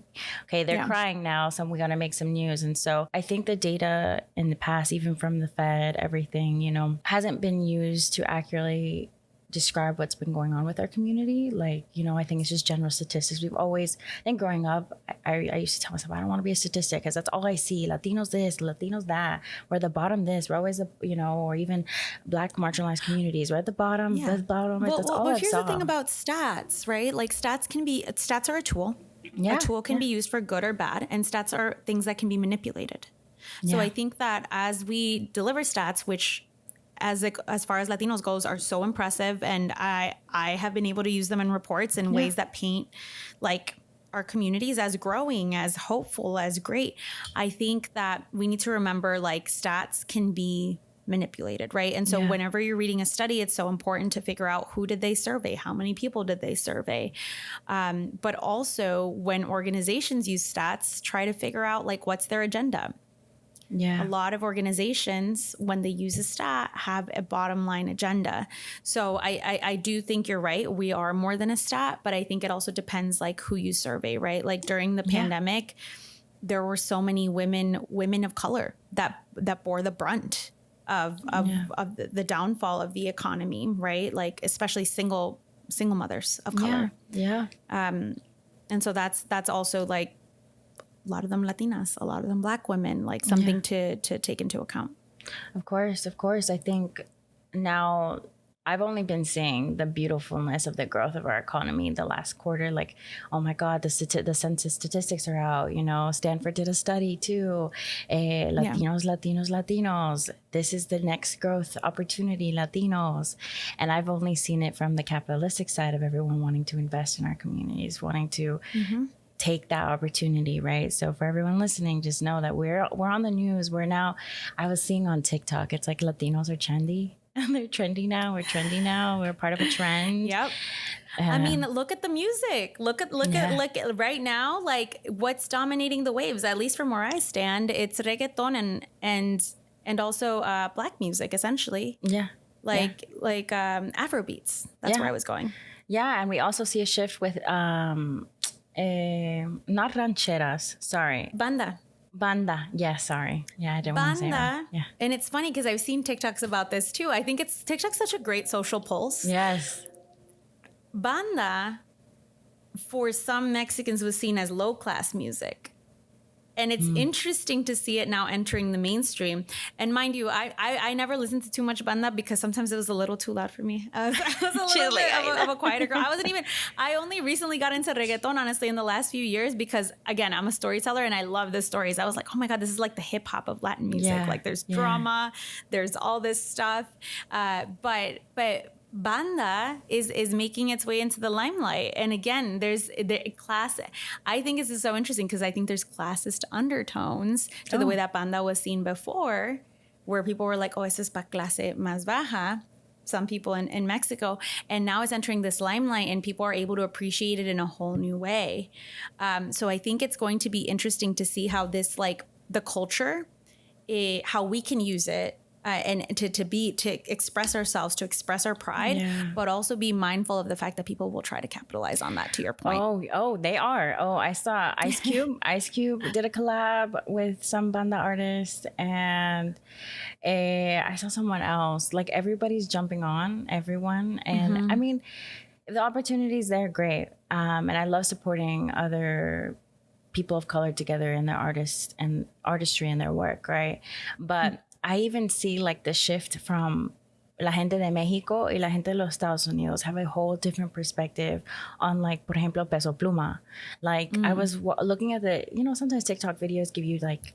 Okay, they're crying now, so we got to make some news. And so I think the data in the past, even from the Fed, everything, you know, hasn't been used to accurately describe what's been going on with our community. Like, you know, I think it's just general statistics. We've always, I think growing up, I used to tell myself, I don't want to be a statistic because that's all I see. Latinos this, Latinos that. We're at the bottom this. We're always, you know, or even Black marginalized communities. We're at the bottom, the bottom. Well, that's all I saw. Here's the thing about stats, right? Like stats are a tool. Yeah, a tool can be used for good or bad. And stats are things that can be manipulated. So I think that as we deliver stats, which as far as Latinos goes, are so impressive. And I have been able to use them in reports in ways that paint like our communities as growing, as hopeful, as great. I think that we need to remember like stats can be manipulated, right? And so whenever you're reading a study, it's so important to figure out who did they survey? How many people did they survey? But also when organizations use stats, try to figure out like what's their agenda. Yeah. A lot of organizations, when they use a stat, have a bottom line agenda. So I do think you're right. We are more than a stat, but I think it also depends like who you survey, right? Like during the pandemic, there were so many women of color that bore the brunt of the downfall of the economy, right? Like especially single mothers of color. Yeah. And so that's also like, a lot of them Latinas, a lot of them Black women, like something to take into account. Of course. I think now I've only been seeing the beautifulness of the growth of our economy the last quarter. Like, oh my God, the census statistics are out. You know, Stanford did a study too. Latinos. This is the next growth opportunity, Latinos. And I've only seen it from the capitalistic side of everyone wanting to invest in our communities, wanting to take that opportunity, right? So for everyone listening, just know that we're on the news. I was seeing on TikTok, it's like Latinos are trendy. They're trendy now. We're trendy now. We're part of a trend. Yep. I mean, look at the music. Look at right now, like what's dominating the waves, at least from where I stand, it's reggaeton and also Black music, essentially. Yeah. Like Afro beats. That's where I was going. Yeah. And we also see a shift with not rancheras, sorry. Banda. Yeah, sorry. Yeah, I didn't want to say that. Yeah. And it's funny because I've seen TikToks about this too. I think TikTok's such a great social pulse. Yes. Banda, for some Mexicans, was seen as low-class music. And it's interesting to see it now entering the mainstream. And mind you, I never listened to too much banda because sometimes it was a little too loud for me. I was a little bit of a quieter girl. I only recently got into reggaeton, honestly, in the last few years because, again, I'm a storyteller and I love the stories. I was like, oh my God, this is like the hip hop of Latin music. Yeah. Like there's drama, there's all this stuff. But banda is making its way into the limelight. And again, there's the class. I think this is so interesting because I think there's classist undertones to the way that banda was seen before, where people were like, oh, eso es pa clase más baja. Some people in Mexico. And now it's entering this limelight and people are able to appreciate it in a whole new way. So I think it's going to be interesting to see how this, like the culture, how we can use it and to express ourselves, to express our pride, but also be mindful of the fact that people will try to capitalize on that, to your point. Oh, they are. Oh, I saw Ice Cube. Ice Cube did a collab with some banda artist, and I saw someone else. Like, everybody's jumping on everyone. And I mean, the opportunities there are great. And I love supporting other people of color together in their artistry and their work, right? But I even see like the shift from la gente de México y la gente de los Estados Unidos have a whole different perspective on, like, por ejemplo, peso pluma. Like, I was looking at sometimes TikTok videos give you like,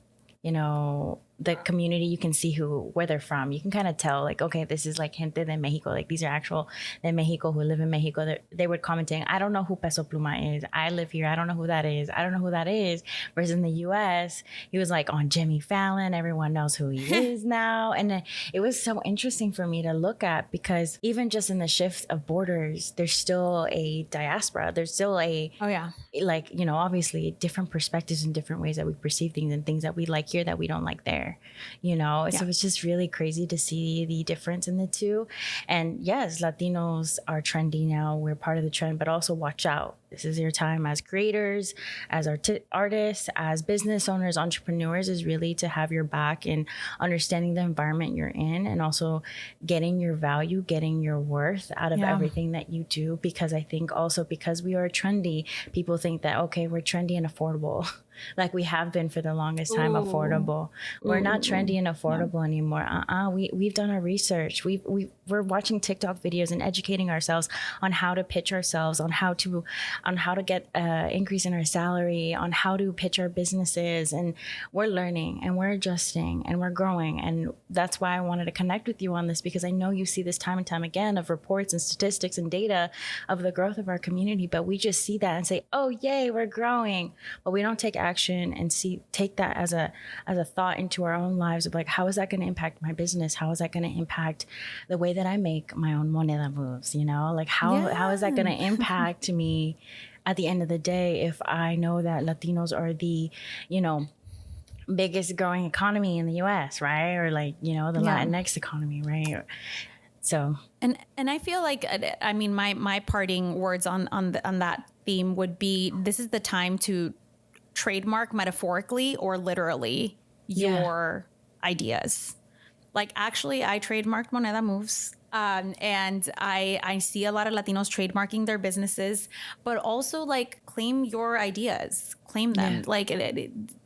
the community. You can see where they're from. You can kind of tell, like, okay, this is like gente de Mexico. Like, these are actual de Mexico who live in Mexico. They were commenting, I don't know who Peso Pluma is. I live here. I don't know who that is. I don't know who that is. Whereas in the US, he was like on Jimmy Fallon. Everyone knows who he is now. And it was so interesting for me to look at, because even just in the shift of borders, there's still a diaspora. There's still like, obviously different perspectives and different ways that we perceive things, and things that we like here that we don't like there. So it's just really crazy to see the difference in the two. And yes, Latinos are trendy now. We're part of the trend, but also watch out. This is your time as creators, as artists, as business owners, entrepreneurs, is really to have your back in understanding the environment you're in, and also getting your value, getting your worth out of everything that you do. Because I think also, because we are trendy, people think that, okay, we're trendy and affordable. Like we have been for the longest time. Affordable. We're not trendy and affordable anymore. We've done our research. We're watching TikTok videos and educating ourselves on how to pitch ourselves, on how to get increase in our salary, on how to pitch our businesses. And we're learning and we're adjusting and we're growing. And that's why I wanted to connect with you on this, because I know you see this time and time again of reports and statistics and data of the growth of our community. But we just see that and say, oh, yay, we're growing. But we don't take action and take that as a thought into our own lives of like, how is that going to impact my business? How is that going to impact the way that I make my own Moneda Moves? Like how is that going to impact me at the end of the day, if I know that Latinos are the, biggest growing economy in the US, right? Or like, the Latinx economy, right? So, and I feel like, I mean, my parting words on that theme would be, this is the time to trademark metaphorically or literally your ideas. Like, actually, I trademarked Moneda Moves. And I see a lot of Latinos trademarking their businesses, but also like claim your ideas, claim them, like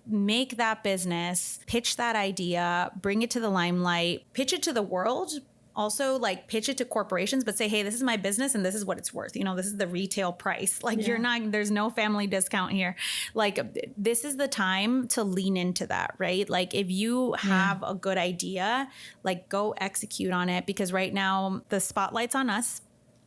make that business, pitch that idea, bring it to the limelight, pitch it to the world. Also, like, pitch it to corporations, but say, hey, this is my business and this is what it's worth. This is the retail price. Like, there's no family discount here. Like, this is the time to lean into that, right? Like, if you have a good idea, like, go execute on it, because right now the spotlight's on us.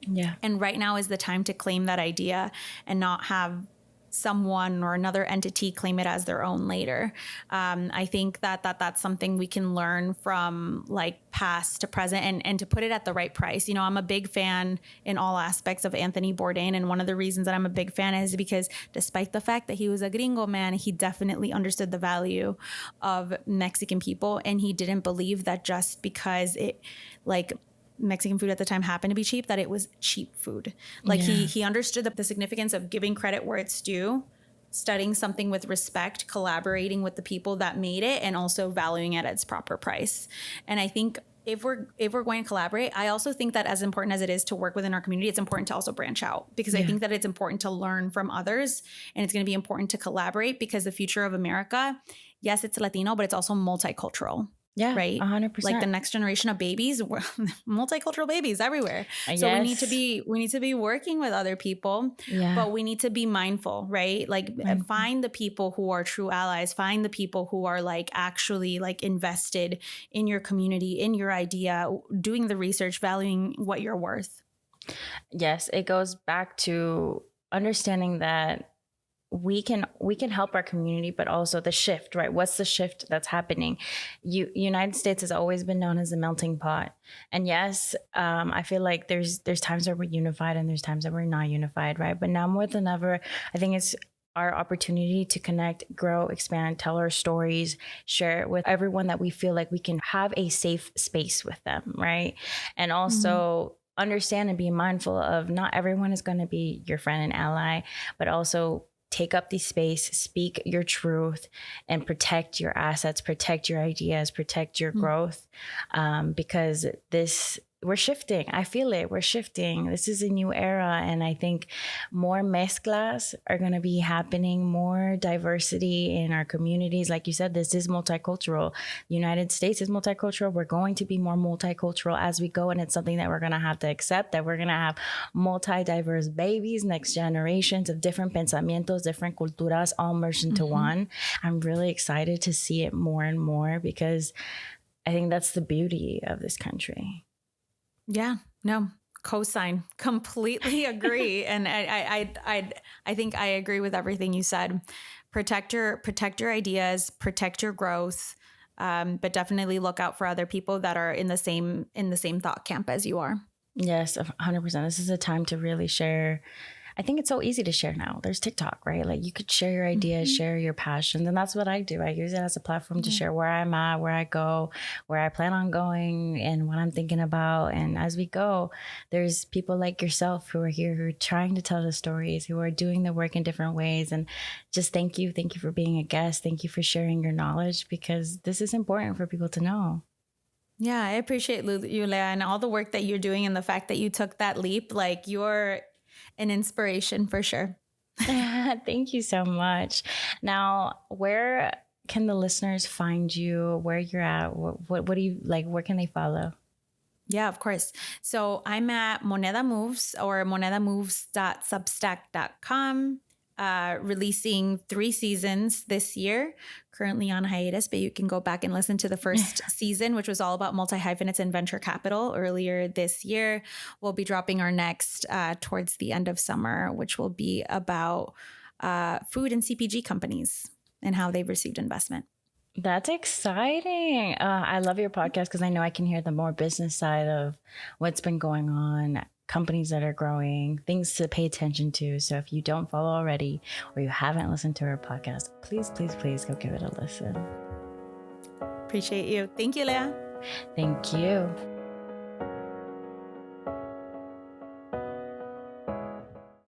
Yeah. And right now is the time to claim that idea and not have someone or another entity claim it as their own later. I think that's something we can learn from, like, past to present, and to put it at the right price. I'm a big fan in all aspects of Anthony Bourdain. And one of the reasons that I'm a big fan is because despite the fact that he was a gringo man, he definitely understood the value of Mexican people. And he didn't believe that just because Mexican food at the time happened to be cheap, that it was cheap food. Like, he understood the significance of giving credit where it's due, studying something with respect, collaborating with the people that made it, and also valuing it at its proper price. And I think if we're going to collaborate, I also think that as important as it is to work within our community, it's important to also branch out, because I think that it's important to learn from others, and it's going to be important to collaborate, because the future of America, yes, it's Latino, but it's also multicultural. Yeah, right. 100%. Like the next generation of babies, multicultural babies everywhere. So we need to be working with other people, but we need to be mindful, right? Like, find the people who are true allies, find the people who are like actually like invested in your community, in your idea, doing the research, valuing what you're worth. Yes, it goes back to understanding that we can help our community, but also the shift, right? What's the shift that's happening? United States has always been known as a melting pot. And yes, I feel like there's times where we're unified and there's times that we're not unified, right? But now more than ever, I think it's our opportunity to connect, grow, expand, tell our stories, share it with everyone that we feel like we can have a safe space with them, right? And also understand and be mindful of not everyone is going to be your friend and ally, but also take up the space, speak your truth, and protect your assets, protect your ideas, protect your growth, because we're shifting. I feel it. We're shifting. This is a new era. And I think more mezclas are going to be happening, more diversity in our communities. Like you said, this is multicultural. The United States is multicultural. We're going to be more multicultural as we go. And it's something that we're going to have to accept, that we're going to have multi-diverse babies, next generations of different pensamientos, different culturas, all merged into one. I'm really excited to see it more and more, because I think that's the beauty of this country. Yeah, no, cosign, completely agree. And I think I agree with everything you said. Protect your ideas, protect your growth, but definitely look out for other people that are in the same thought camp as you are. Yes, 100%. This is a time to really share. I think it's so easy to share now. There's TikTok, right? Like you could share your ideas, share your passions. And that's what I do. I use it as a platform to share where I'm at, where I go, where I plan on going, and what I'm thinking about. And as we go, there's people like yourself who are here, who are trying to tell the stories, who are doing the work in different ways. And just thank you. Thank you for being a guest. Thank you for sharing your knowledge, because this is important for people to know. Yeah, I appreciate you, Leah, and all the work that you're doing, and the fact that you took that leap. Like, you're an inspiration for sure. Thank you so much. Now, where can the listeners find you? Where you're at? What do you like? Where can they follow? Yeah, of course. So I'm at Moneda Moves, or monedamoves.substack.com. Releasing 3 seasons this year, currently on hiatus, but you can go back and listen to the first season, which was all about multi-hyphenates and venture capital earlier this year. We'll be dropping our next towards the end of summer, which will be about food and CPG companies and how they've received investment. That's exciting. I love your podcast, because I know I can hear the more business side of what's been going on, companies that are growing, things to pay attention to. So if you don't follow already, or you haven't listened to our podcast, please, please, please go give it a listen. Appreciate you. Thank you, Leah. Thank you.